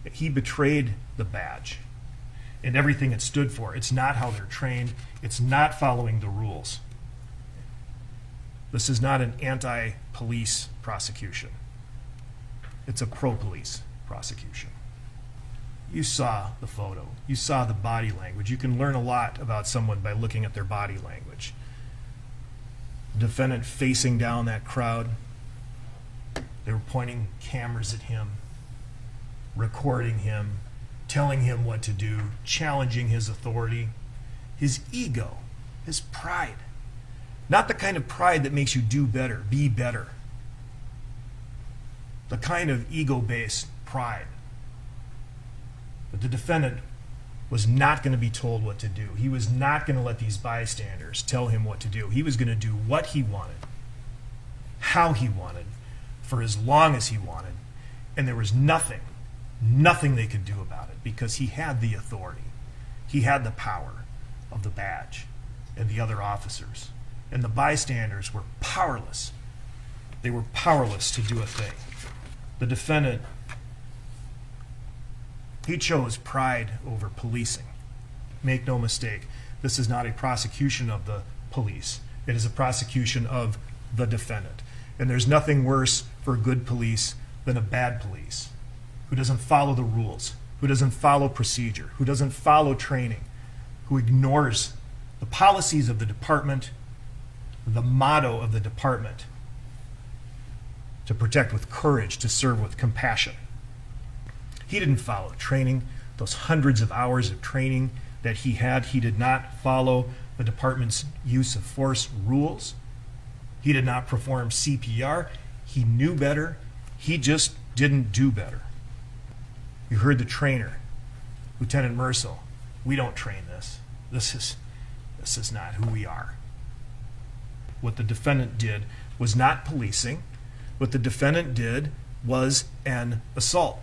He betrayed the badge and everything it stood for. It's not how they're trained. It's not following the rules. This is not an anti-police prosecution. It's a pro-police prosecution. You saw the photo. You saw the body language. You can learn a lot about someone by looking at their body language. The defendant facing down that crowd. They were pointing cameras at him, recording him, telling him what to do, challenging his authority, his ego, his pride. Not the kind of pride that makes you do better, be better. The kind of ego-based pride. But the defendant was not going to be told what to do. He was not going to let these bystanders tell him what to do. He was going to do what he wanted, how he wanted, for as long as he wanted. And there was nothing they could do about it because he had the authority. He had the power of the badge and the other officers. And the bystanders were powerless. They were powerless to do a thing. The defendant, he chose pride over policing. Make no mistake, this is not a prosecution of the police. It is a prosecution of the defendant. And there's nothing worse for good police than a bad police who doesn't follow the rules, who doesn't follow procedure, who doesn't follow training, who ignores the policies of the department, the motto of the department, to protect with courage, to serve with compassion. He didn't follow training, those hundreds of hours of training that he had. He did not follow the department's use of force rules. He did not perform CPR. He knew better. He just didn't do better. You heard the trainer, Lieutenant Mercil. We don't train this. This is not who we are. What the defendant did was not policing. What the defendant did was an assault.